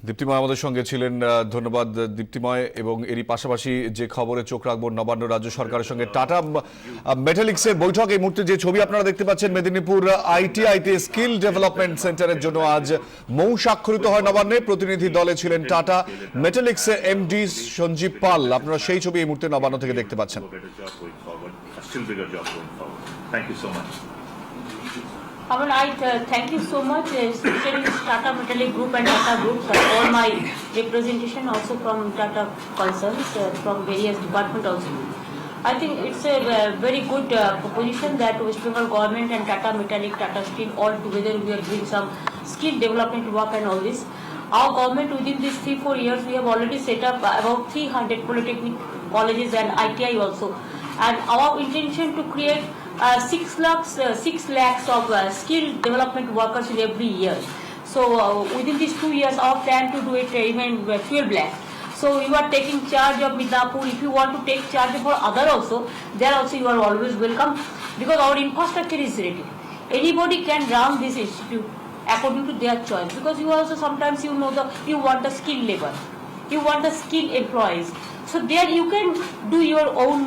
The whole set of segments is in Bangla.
দীপ্তিময় আমাদের সঙ্গে ছিলেন, ধন্যবাদ দীপ্তিময়। এবং এরই পাশাপাশি যে খবরে চোখ রাখবো, নবান্ন রাজ্য সরকারের সঙ্গে টাটা মেটালিক্সের বৈঠক। এই মুহূর্তে যে ছবি আপনারা দেখতে পাচ্ছেন, মেদিনীপুর আইটিআইতে স্কিল ডেভেলপমেন্ট সেন্টারের জন্য আজ মৌ স্বাক্ষরিত হয় নবান্নে। প্রতিনিধি দলে ছিলেন টাটা মেটালিক্স এমডি সঞ্জীব পাল। আপনারা সেই ছবি এই মুহূর্তে নবান্ন থেকে দেখতে পাচ্ছেন। I thank you so much, especially Tata Metallic Group and Tata Group, all my representation also from Tata concerns, from various departments also. I think it's a very good proposition that West Bengal government and Tata Metallic, Tata Steel, all together we are doing some skill development work and all this. Our government within these 3-4 years we have already set up about 300 polytechnic colleges and ITI also, and our intention to create 6 lakhs of skill development workers in every year. So within these 2 years our plan to do it even 12 lakh. So you are taking charge of Midnapur. If you want to take charge for other also, there also you are always welcome, because our infrastructure is ready. Anybody can run this institute according to their choice, because you also sometimes you want the skilled labor, you want the skilled employees. So there you can do your own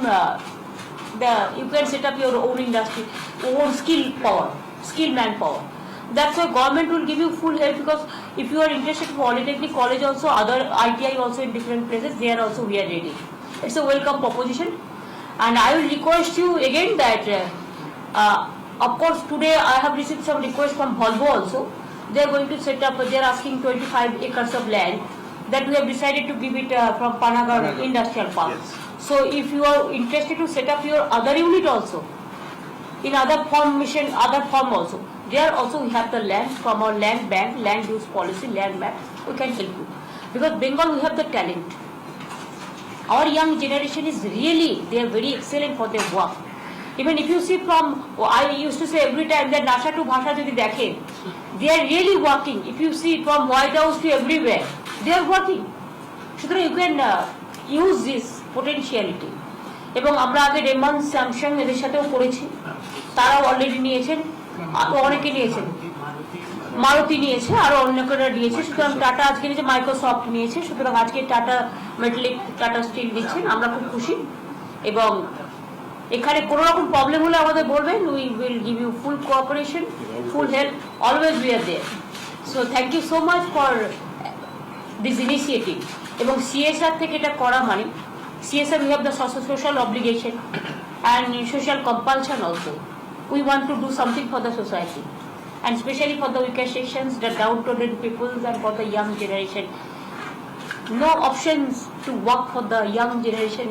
you can set up your own industry, own skilled manpower. That's why government will give you full help, because if you are interested in polytechnic college also, other ITI also in different places, there also we are ready. It's a welcome proposition, and I will request you again that of course today I have received some requests from Volvo also. They are going to set up, they are asking 25 acres of land that we have decided to give it from Panagarh Industrial Park. Yes. So if you are interested to set up your other unit also, in other form also, there also we have the land from our land bank, land use policy, land map, we can help you. Because Bengal we have the talent. Our young generation is really, they are very excellent for their work. Even if you see from, I used to say every time that Nasha to Bhasha jodi dekhe, they are really working. If you see from White House to everywhere, they are working. So you can use this potentiality. এবং আমরা আগে রেমন স্যামসাং এদের সাথেও করেছি, তারাও অলরেডি নিয়েছেন, আরো অনেকে নিয়েছেন, মারুতি নিয়েছে, আরো অনেকেরা নিয়েছে। সুতরাং টাটা আজকে নিয়েছে, মাইক্রোসফট নিয়েছে। সুতরাং আজকে টাটা মেটালিক, টাটা স্টিল দিচ্ছেন, আমরা খুব খুশি। এবং এখানে কোনো রকম প্রবলেম হলে আমাদের বলবেন, we will give you full cooperation, full help, always we are there. So thank you so much for this initiative. এবং সিএসআর থেকে এটা করা মানে, CSR we have the social obligation and social compulsion also. We want to do something for the society, and especially for the weaker sections, the downtrodden peoples, and for the young generation. No options to work for the young generation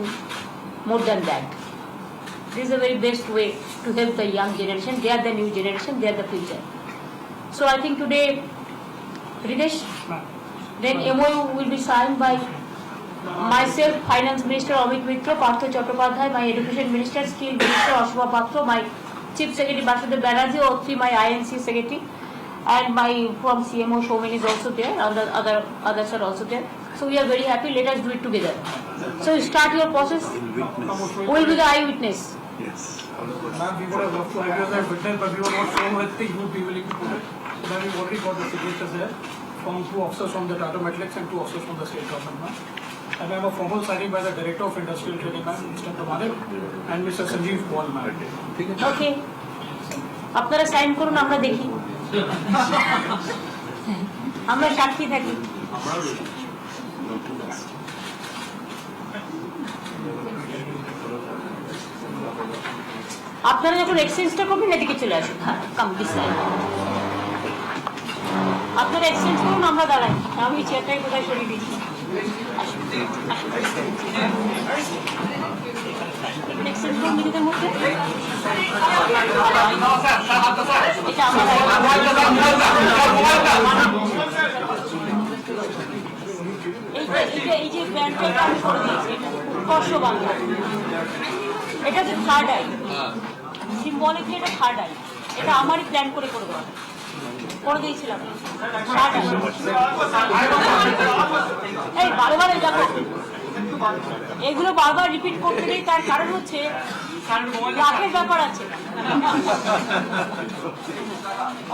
more than that. This is the very best way to help the young generation. They are the new generation, they are the future. So I think today, Ridesh, then MOU will be signed by myself, Finance Minister Amit Mitra, Partho Chattopadhyay, my Education Minister, Skill Minister Ashwa Patro, my Chief Secretary Basudev Banerjee, or my INC Secretary, and my from CMO Showman is also there, and the others are also there. So we are very happy. Let us do it together. So start your process. Who will be the eyewitness? Yes. Ma'am, we would have loved to have you as a witness, but we were not sure whether you would be willing to put it. So then we've already got the signatures there from 2 officers from the Tata Metallics and 2 officers from the state government, ma'am. And I have a formal signing by the Director of Industrial Training, ma'am, Mr. Pramanik, and Mr. Sanjeev Paul, ma'am. Okay. আপনারা সাইন করুন, আমরা দেখি, আমরা সাক্ষী থাকি। আপনারা যখন এক্সচেঞ্জটা করবেন এদিকে চলে আসুন। হ্যাঁ, কাম দিস সাইড। আপনারা এক্সচেঞ্জ করুন, আমরা দাঁড়াই। আমি চেয়ারটাই কোথায় সরিয়ে দিচ্ছি। এক্সচেঞ্জ করুন নিজেদের মধ্যে। এটা আমার এই যে প্যান্টটা আমি করে দিয়েছি, উৎকর্ষ বাংলা, এটা হচ্ছে থার্ড আই, সিম্বলিকলি এটা থার্ড আই। এটা আমারই প্ল্যান করে দেওয়া করে দিয়েছিলাম। এই বারবার দেখো, এগুলো বারবার রিপিট করতে নেই, তার কারণ হচ্ছে লাখের ব্যাপার আছে।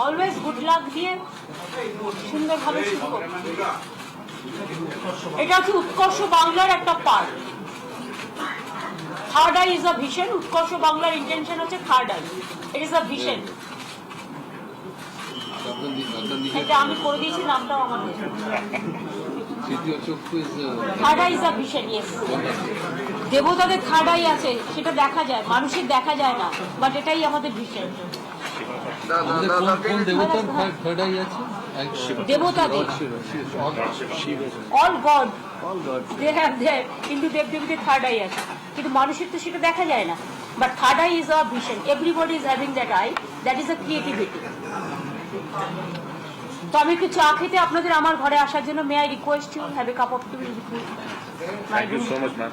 অলওয়েজ গুড লাক দিয়ে সুন্দরভাবে শুরু করো। এটা হচ্ছে উৎকর্ষ বাংলার একটা part. Third eye is a vision. উৎকর্ষ বাংলার ইন্টেনশন হচ্ছে third eye, it is a vision. এটা আমি করে দিয়েছি, নামটাও আমার third eye is a vision. Yes, দেবতাদের থার্ড আই আছে, সেটা দেখা যায়, মানুষের দেখা যায় না, বাট এটাই আমাদের ভিশন। দেবতাদের all god they have there, কিন্তু দেবদেবীদের থার্ড আই আছে, কিন্তু মানুষের তো সেটা দেখা যায় না। But third eye is our vision, everybody is having that I, that is a creativity. তো আমি একটু চা খেতে আপনাদের আমার ঘরে আসার জন্য, may I request you have a cup of tea with me. Thank you so much, ma'am.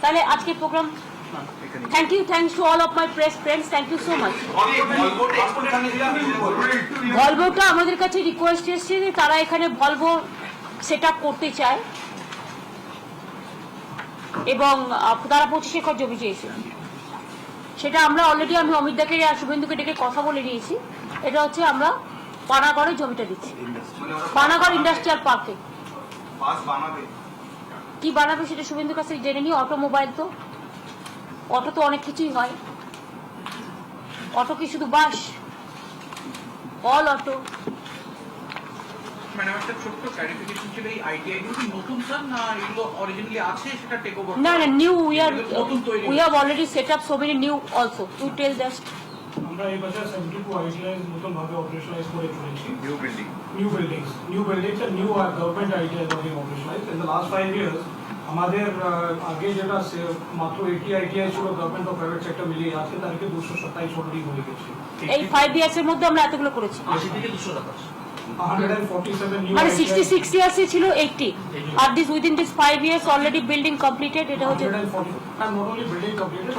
তাহলে আজকের programme, thank you, thanks to all of my press friends, thank you so much. ভলভোটা আমাদের কাছে রিকোয়েস্ট এসেছে যে তারা এখানে ভলভো সেট আপ করতে চায়, এবং তারা 25 একর জমি চেয়েছে। সেটা আমরা অলরেডি, আমি অমিতদাকে আর শুভেন্দুকে ডেকে কথা বলে নিয়েছি। এটা হচ্ছে আমরা পানাগড়ে জমিটা দিচ্ছি, পানাগড় ইন্ডাস্ট্রিয়াল পার্কে। কি বানাবে সেটা শুভেন্দুর কাছে জেনে নিই। অটোমোবাইল, তো অটো তো অনেক কিছুই হয়, অটো কি শুধু বাস? All auto. ম্যাডাম, একটা ছোট্ট ক্লারিফিকেশন ছিল, এই আইডিয়া এগুলো কি নতুন স্যার, না এগুলো অরিজিনালি আছে সেটা টেক ওভার? না না, নিউ, নতুন তৈরি। We have already set up so many new also. To tell just. আমরা এই বছর 72 আইটিআই নতুন ভাবে অপারেশনালাইজ করে চলেছি। New building. New buildings and new government ideas are being operationalized. In the last 5 years, আমাদের আগে যেটা মাত্র 80 আইটিআই ছিল গভর্নমেন্ট ও প্রাইভেট সেক্টর মিলিয়ে, আজকে তারিখে 227 অলরেডি হয়ে গেছে। এই 5 ইয়ার্স এর মধ্যে আমরা এতগুলো করেছি। 80 থেকে 227, 147 নিউ মানে 66 ইয়ার্স এ ছিল 80, আর this within this 5 years already building completed. এটা হচ্ছে 140 and not only building completed,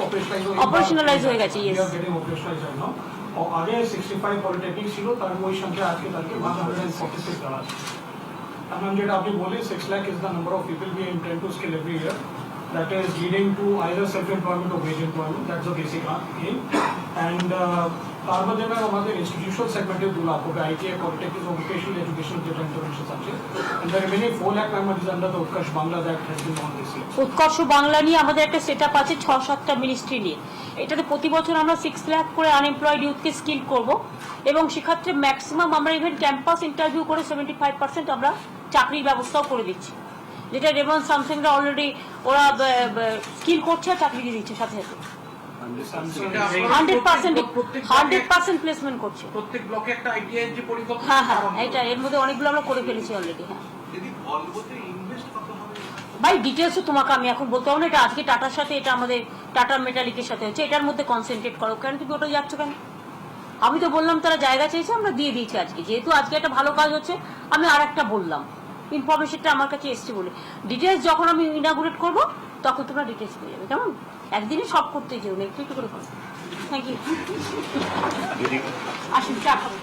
Operationalized হয়ে গেছে, yes. We are getting operationalized right now. আগে 65 পলিটেকনিক ছিল, তার ওই সংখ্যা আজকে তারিখে 146 দাঁড়াচ্ছে। And যেটা আপনি বলে 6 lakh is the number of people we intend to skill every year. That is leading to either self-employment or wage employment. That's the basic aim. And তার মধ্যে আমাদের ইনস্টিটিউশনাল সেগমেন্টে 2 লাখ হবে, আইটিআই, পলিটেকনিক ও ভোকেশনাল এডুকেশনাল যেটা ইন্টারভেনশন আছে। And the remaining 4 lakh members is under the Utkarsh Bangla that has been on this year. উৎকর্ষ বাংলা নিয়ে আমাদের একটা সেট আপ আছে 6-7টা মিনিস্ট্রি নিয়ে। এটাতে প্রতি বছর আমরা 6 লাখ করে আনএমপ্লয়েড ইউথকে স্কিল করব, এবং সেক্ষেত্রে ম্যাক্সিমাম আমরা ইভেন ক্যাম্পাস ইন্টারভিউ করে 75% আমরা চাকরির ব্যবস্থাও করে দিচ্ছি, যেটা রেমন সামসিংরা অলরেডি ওরা স্কিল করছে আর চাকরি দিয়ে দিচ্ছে সাথে সাথে। 100% প্লেসমেন্ট করছে। প্রত্যেক ব্লকে একটা আইডিয়া যে পরিকল্পনা। হ্যাঁ হ্যাঁ, এটা এর মধ্যে অনেকগুলো আমরা করে ফেলেছি অলরেডি। হ্যাঁ যদি ভলভোতে ইনভেস্ট কত হবে ভাই, ডিটেলসও তোমাকে আমি এখন বলতে পারবো না। এটা আজকে টাটার সাথে, এটা আমাদের টাটা মেটালিকের সাথে হচ্ছে, এটার মধ্যে কনসেন্ট্রেট করো। কেন তুমি ওটা যাচ্ছ কেন? আমি তো বললাম তারা জায়গা চেয়েছে, আমরা দিয়ে দিয়েছি আজকে। যেহেতু আজকে একটা ভালো কাজ হচ্ছে, আমি আর একটা বললাম, ইনফরমেশনটা আমার কাছে এসছে বলে। ডিটেলস যখন আমি ইনাগুরেট করবো তখন তোমরা ডিটেলস পেয়ে যাবে, কেমন? একদিনে সব করতে যেও না, একটু একটু করে করো। Thank you. আসুন, চা খাবো।